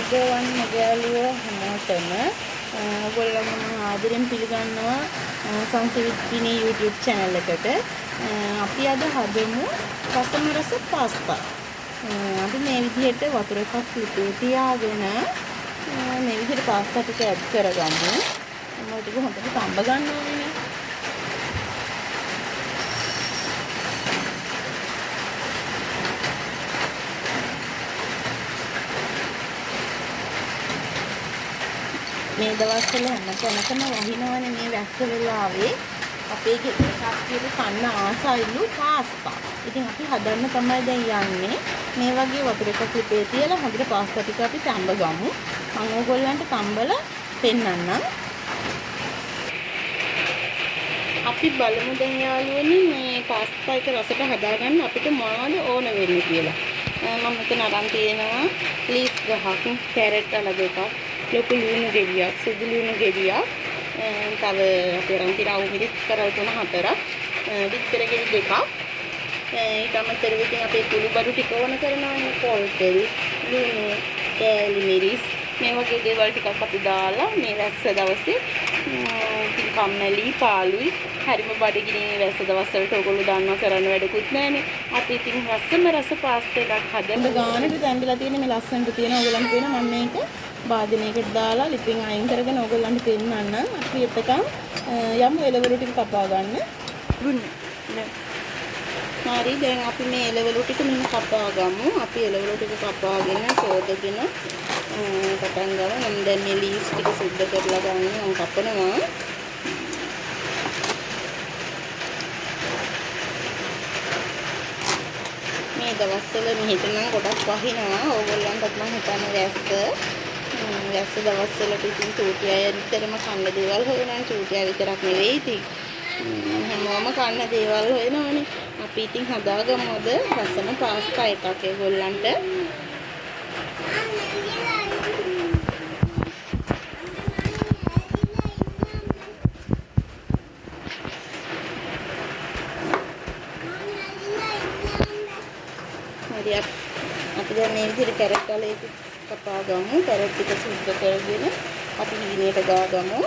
අයුබෝවන් මගයාලුවෝ හැමෝටම ඔයගොල්ලන්ව මම ආදරෙන් පිළිගන්නවා සංසිවිත්තිනේ YouTube channel එකට. අපි අද හදමු රසම රස පාස්තා. අපි මේ විදිහට වතුර එකක් ලිපේ තියාගෙන මේ විදිහට පාස්තා ටික ඇඩ් කරගමු. මොකද ටික හොඳට තඹ ගන්න ඕනේ. මේ දවස්වල හැම තැනකම වහිනවනේ මේ වැස්ස වෙලාවේ අපේ ගෙදර කට්ටියට කන්න ආසයිලු පාස්තා. ඉතින් අපි හදන්න තමයි දැන් යන්නේ. මේ වගේ වතුර එකක් ලිපේ තියලා හොඳට පාස්තා ටික අපි තඹ ගමු. මම ඕගොල්ලන්ට තඹලා පෙන්නන්නම්. අපි බලමු දැන් යාළුවනි මේ පාස්තා එක රසට හදාගන්න අපිට මොනවද ඕන වෙන්නේ කියලා. මම මෙතන අරන් තියෙනවා ලීස් ගහක්, කැරට් අල දෙකක්, ලොකු ලුණු ගෙඩියක්, සුදු ලුණු ගෙඩියක්, තව අපි අරන් තියෙන අවුමිරිස් කරල් 3-4ක්, විතර ගෙඩි දෙකක්. ඊට අමතරව ඉතින් අපේ කුළු බඩු ටික ඕන කරනවානේ, පොල් තෙල්, ලුණු, කෑලි මිරිස් මේ වගේ දේවල් ටිකක් අපි දාලා මේ වැස්ස දවසේ ඉතින් කම්මැලි පාළුයි හරිම බඩගිනිනේ වැස්ස දවස්වලට ඔයගොල්ලෝ දන්නවා කරන්න වැඩකුත් නැහැනේ. අපි ඉතින් රසම රස පාස්තා එකක් හදන්න ගානට දැම්බිලා තියෙන මේ ලස්සනට තියෙන ඔයගොල්ලන්ට පේන මම මේක වාදනයකට දාලා ලිපින් අයින් කරගෙන ඔයගොල්ලන්ට පෙන්නන්නම්. අපි එතකන් යමු එළවලු ටික කපා ගන්න. හරි දැන් අපි මේ එළවලු ටික මෙන්න කපා ගමු. අපි එළවලු ටික කපාගෙන සෝදගෙන පටන් ගමු. මම දැන් මේ ලීස් ටික සුද්ධ කරලා ගන්න මම කපනවා. මේ දවස්වල මෙහෙට නම් ගොඩක් වහිනවා. ඕගොල්ලන්ටත් මම හිතන්නේ වැස්ස දවස්වලට ඉතින් චූටි අය විතරම කන්න දේවල් හොයනවා. චූටි අය විතරක් නෙවෙයි ඉතින් හැමෝම කන්න දේවල් හොයනවානේ. අපි ඉතින් හදාගමුද රසම පාස්තා එකක් ඒගොල්ලන්ට. හරි අපි දැන් මේ විදිහට කැරට් වල කපා ගමු. කැරට් ටික සුද්ධ කරගෙන අපි හීනයට ගාගමු.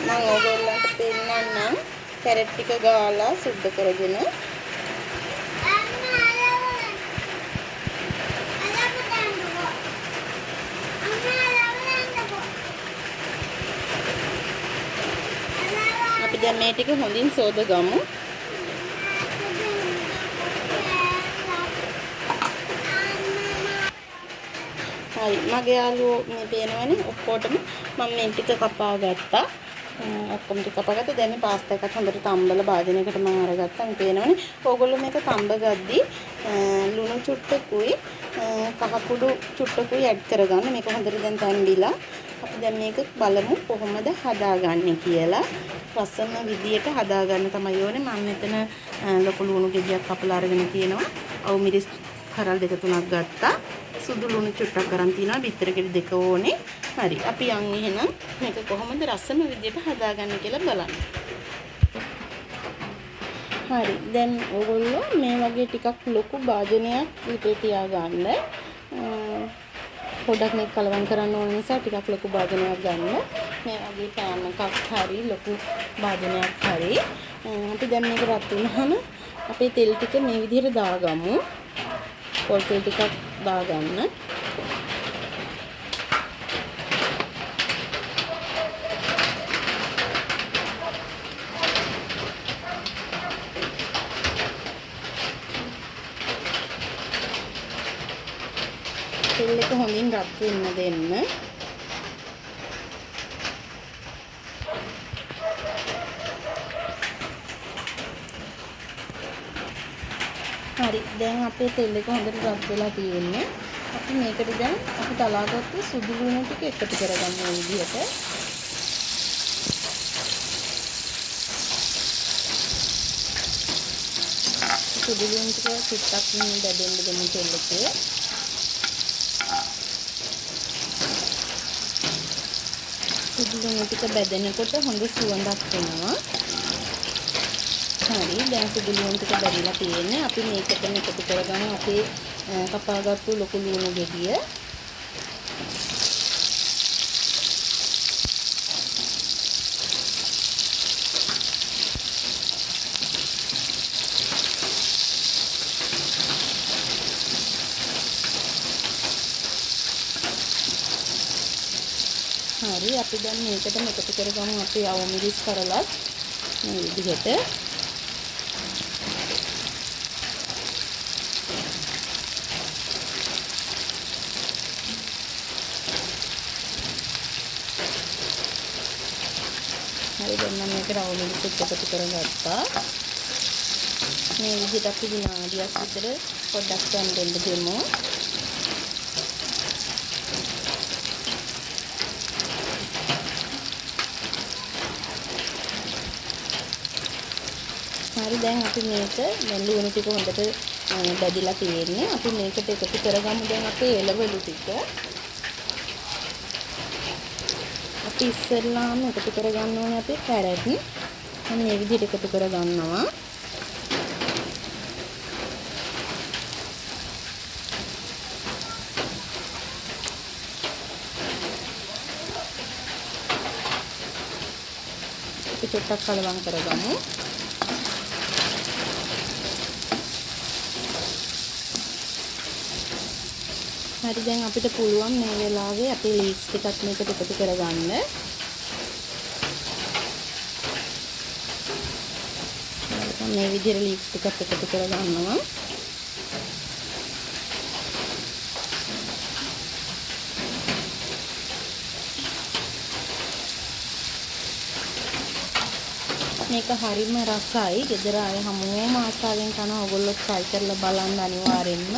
මම ඕගොල්ලන්ට පෙන්නන්නම් කැරට් ටික ගාලා සුද්ධ කරගෙන. අපි දැන් මේ ටික හොඳින් සෝදගමු. හරි මගේ යාළුවෝ මේ පේනවනේ ඔක්කොටම මම මේ ටික කපා ගත්තා. ඔක්කොම ටික කපාගත්තා. දැන් මේ පාස්තා එකත් හොඳට තම්බලා භාජනයකට මම අරගත්තා. මේ පේනවනේ. ඕගොල්ලෝ මේක තම්බ ගද්දි ලුණු චුට්ටකුයි කහ කුඩු චුට්ටකුයි ඇඩ් කරගන්න. මේක හොඳට දැන් තම්බිලා අපි දැන් මේක බලමු කොහොමද හදාගන්නේ කියලා. රසම විදියට හදාගන්න තමයි ඕනේ. මම මෙතන ලොකු ලුණු ගෙඩියක් කපලා අරගෙන තියෙනවා. අවු මිරිස් කරල් 2-3ක් ගත්තා. සුදු ලුණු චුට්ටක් අරන් තියනවා. බිත්තර ගෙඩි 2 ඕනේ. හරි අපි යන් එහෙනම් මේක කොහොමද රසම විදියට හදාගන්නේ කියලා බලන්න. හරි දැන් ඕගොල්ලෝ මේ වගේ ටිකක් ලොකු භාජනයක් ලිපේ තියාගන්න. පොඩක් මේක කලවම් කරන්න ඕන නිසා ටිකක් ලොකු භාජනයක් ගන්න. මේ වගේ පෑන් එකක් හරි ලොකු භාජනයක් හරි. අපි දැන් මේක රත් වුණාම අපේ තෙල් ටික මේ විදිහට දාගමු. පොල් තෙල් ටිකක් දාගන්න. තෙල් එක හොඳින් රත් වෙන්න දෙන්න. හරි දැන් අපේ තෙල් එක හොඳට රත් වෙලා තියෙන්නේ. අපි මේකට දැන් අපි තලාගත්ත සුදු ලුණු ටික එකතු කරගමු මේ විදිහට. සුදු ලුණු ටික ටිකක් දැදෙන්න දෙමු තෙල් එකේ. සුදු ලුණු ටික බැදෙනකොට හොඳ සුවඳක් එනවා. හරි දැන් සුදු ලුණු ටික බැරිලා තියෙන්නේ. අපි මේකටම එකතු කරගමු අපේ කපාගත්තු ලොකු ලුණු ගෙඩිය. හරි අපි දැන් මේකටම එකතු කරගමු අපි අවමිරිස් කරලත් මේ විදිහට. හරි දැන් මම මේකට අවමිරිස් එකතු කරගත්තා. මේ විදිහට අපි විනාඩියක් විතර පොඩ්ඩක් දැන් දෙමු. හරි දැන් අපි මේක දැන් ලුණු ටික හොඳට බැදිලා තියෙන්නේ. අපි මේකට එකතු කරගමු දැන් අපේ එළවලු ටික. අපි ඉස්සෙල්ලාම එකතු කරගන්න ඕනේ අපේ කැරට්. මම මේ විදිහට එකතු කරගන්නවා. අපි චුට්ටක් කලවම් කරගමු. හරි දැන් අපිට පුළුවන් මේ වෙලාවේ අපේ ලීක්ස් ටිකක් මේකට එකතු කරගන්න. මේ විදිහට ලීක්ස් ටිකක් එකතු කරගන්නවා. මේක හරිම රසයි. ගෙදර අය හැමෝම ආසාවෙන් කන ඕගොල්ලෝ try කරලා බලන්න අනිවාර්යෙන්ම.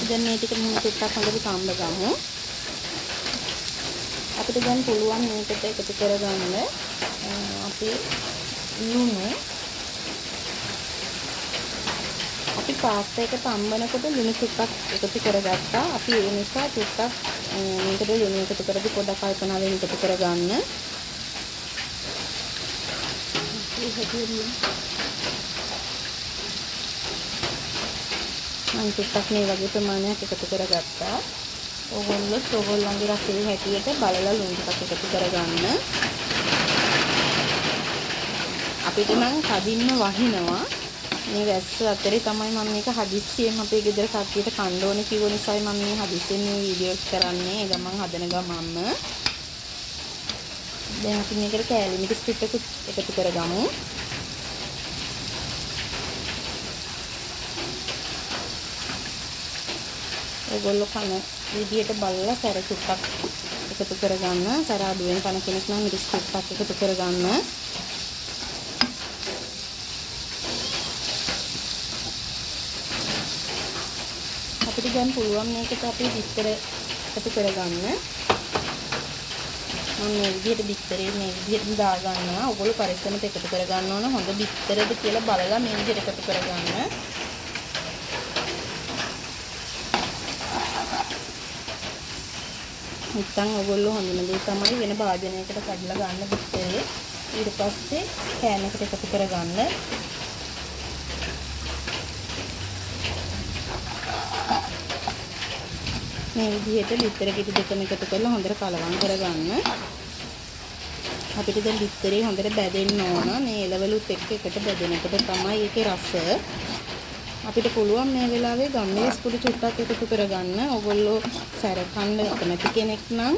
දැන් මේ ටික මෙහෙම චුට්ටක් හොඳට කම්බ ගමු. අපිට දැන් පුළුවන් මේකට එකතු කරගන්න අපි ලුණු. අපි පාස්තා එක තම්බනකොට ලුණු චුට්ටක් එකතු කරගත්තා. අපි ඒ නිසා චුට්ටක් මේකට ලුණු එකතු කරද්දී පොඩ්ඩක් කල්පනාවෙන් එකතු කරගන්න. මම චුට්ටක් මේ වගේ ප්‍රමාණයක් එකතු කරගත්තා. ඕගොල්ලන්ගේ රසයේ හැටියට බලලා ලුණු ටිකක් එකතු කරගන්න. අපිට නම් කදින්ම වහිනවා. මේ වැස්ස අතරේ තමයි මම මේක හදිස්සියෙන් අපේ ගෙදර කට්ටියට කන්න ඕනේ කිව්ව නිසායි මම මේ හදිස්සියෙන් මේ වීඩියෝ එක කරන්නේ. ඒ ගමන් හදන ගමන්ම. දැන් අපි මේකට කෑලි මිරිස් ටිකක් එකතු කරගමු. ඕගොල්ලෝ කන විදියට බලලා සැර චුට්ටක් එකතු කරගන්න. සැර අඩුවෙන් කන කෙනෙක් නම් මිරිස් චුට්ටක් එකතු කරගන්න. අපිට දැන් පුළුවන් මේකට අපි බිත්තර එකතු කරගන්න. මම මේ විදිහට බිත්තරේ මේ විදිහට දා ගන්නවා. ඕගොල්ලෝ පරිස්සමට එකතු කරගන්න ඕන. හොඳ බිත්තරද කියලා බලලා මේ විදිහට එකතු කරගන්න. නැත්නම් ඔයගොල්ලෝ හොඳම දේ තමයි වෙන භාජනයකට කඩලා ගන්න බිත්තරේ. ඊට පස්සේ කෑමකට එකතු කරගන්න. මේ විදිහට බිත්තර ගෙඩි දෙකම එකතු කරලා හොඳට කලවම් කරගන්න. අපිට දැන් බිත්තරේ හොඳට බැදෙන්න ඕන. මේ එළවලුත් එක්ක එකට බැදෙනකොට තමයි ඒකේ රස. අපිට පුළුවන් මේ වෙලාවේ ගම්මිරිස් පොඩි චුට්ටක් එකතු කරගන්න. ඕගොල්ලෝ සැර කන්න කැමති කෙනෙක් නම්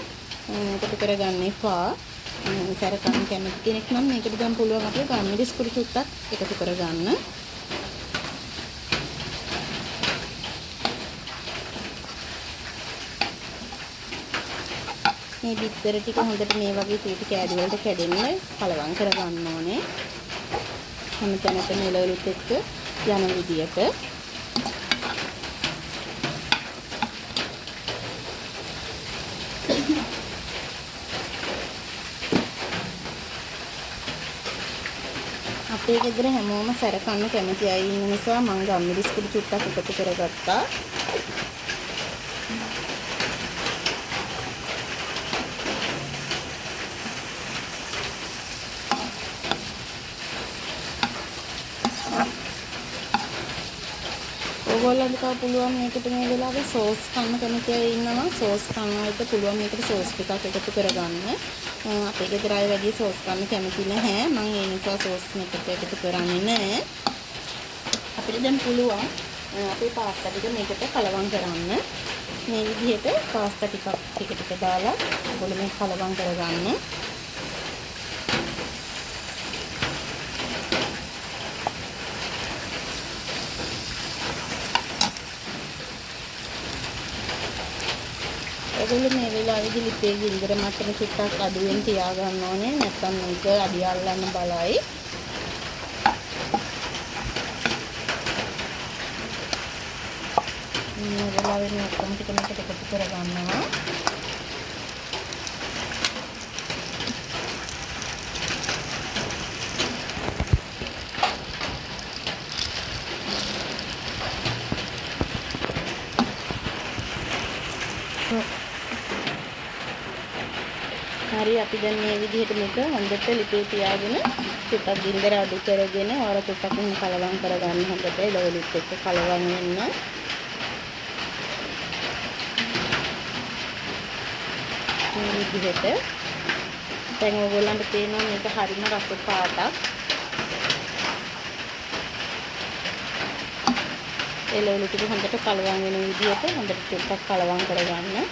එකතු කරගන්න එපා. සැර කන්න කැමති කෙනෙක් නම් මේකට දැන් පුළුවන් අපිට ගම්මිරිස් පොඩි චුට්ටක් එකතු කරගන්න. මේ බිත්තර ටික හොඳට මේ වගේ චූටි කෑලි වලට කැඩෙන්න කලවම් කරගන්න ඕනේ. හැම තැනකම එළවලුත් එක්ක යන විදියට. අපේ ගෙදර හැමෝම සැර කන්න කැමති අය ඉන්න නිසා මම ගම්මිරිස් පොඩි චුට්ටක් එකතු කරගත්තා. ඕගොල්ලන්ට තව පුළුවන් මේකට මේ වෙලාවේ සෝස් කන්න කැමති අය ඉන්නවා. සෝස් කන්නට පුළුවන් මේකට සෝස් ටිකක් එකතු කරගන්න. අපේ ගෙදර අය වැඩි සෝස් කන්න කැමති නැහැ. මම ඒ නිසා සෝස් මේකට එකතු කරන්නේ නැහැ. අපිට දැන් පුළුවන් අපේ පාස්තා ටික මේකට කලවම් කරන්න. මේ විදිහට පාස්තා ටික දාලා ඔයගොල්ලෝ මේ කලවම් කරගන්න. ඔයගොල්ලෝ මේ වෙලාවේදී ලිපේ ගින්දර මට්ටම චුට්ටක් අඩුවෙන් තියාගන්න ඕනේ. නැත්නම් මේක අඩිය අල්ලන්න බලයි. මේ වෙලාවේ මේ ඔක්කොම ටික මේකට එකතු කරගන්නවා. හරි අපි දැන් මේ විදිහට මේක හොඳට ලිපේ තියාගෙන චුට්ටක් ගින්දර අඩු කරගෙන වර චුට්ටක් කලවම් කරගන්න හොඳට එළවලුත් එක්ක කලවම් වෙන්න. මේ විදිහට දැන් ඔයගොල්ලන්ට පේනවා මේක හරිම රස පාටක්. එළවලු ටික හොඳට කලවම් වෙන විදිහට හොඳට චුට්ටක් කලවම් කරගන්න.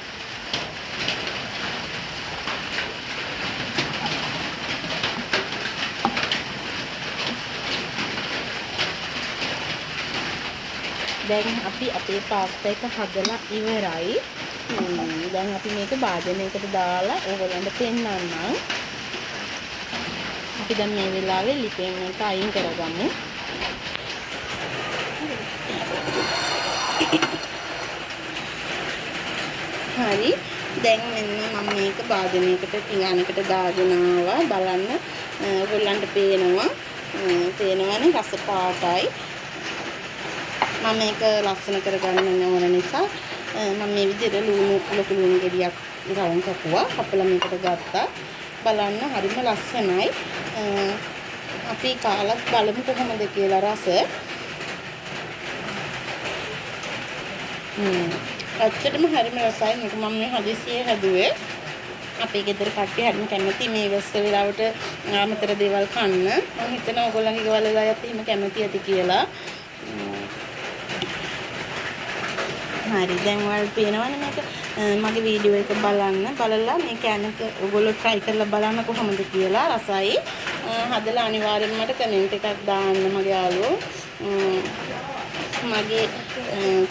දැන් අපි අපේ පාස්තා එක හදලා ඉවරයි. දැන් අපි මේක භාජනයකට දාලා ඕගොල්ලන්ට පෙන්නන්නම්. අපි දැන් මේ වෙලාවේ ලිපෙන් මේක අයින් කරගමු. හරි. දැන් මෙන්න මම මේක භාජනයකට පිඟානකට දාගෙන ආවා. බලන්න ඕගොල්ලන්ට පේනවනේ රස පාටයි. මම මේක ලස්සන කරගන්න ඕන නිසා මම මේ විදිහට ලොකු ලුණු ගෙඩියක් රවුම් කපුවා. කපලා මේකට ගත්තා. බලන්න හරිම ලස්සනයි. අපි කාලත් බලමු කොහොමද කියලා රස. ඇත්තටම හරිම රසයි. මේක මම මේ හදිසියේ හැදුවේ. අපේ ගෙදර කට්ටිය හරිම කැමති මේ වැස්ස වෙලාවට ආමතර දේවල් කන්න. මම හිතනවා ඔයගොල්ලන්ගේ ගෙවල් වල අයත් එහෙම කැමති ඇති කියලා. හරි දැන් ඔයාලට පේනවනේ මේක මගේ වීඩියෝ එක බලලා මේ කෑම එක ඔයගොල්ලෝ try කරලා බලන්න කොහොමද කියලා රසයි හදලා අනිවාර්යෙන්ම මට කමෙන්ට් එකක් දාන්න මගේ යාළුවෝ මගේ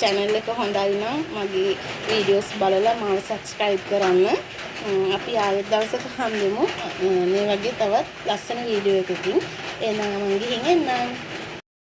channel එක හොඳයි නම් මගේ වීඩියෝස් බලලා මාව subscribe කරන්න අපි ආයෙත් දවසක හම්බෙමු මේ වගේ තවත් ලස්සන වීඩියෝ එකකින් එහෙනම් මම ගිහින් එන්නම්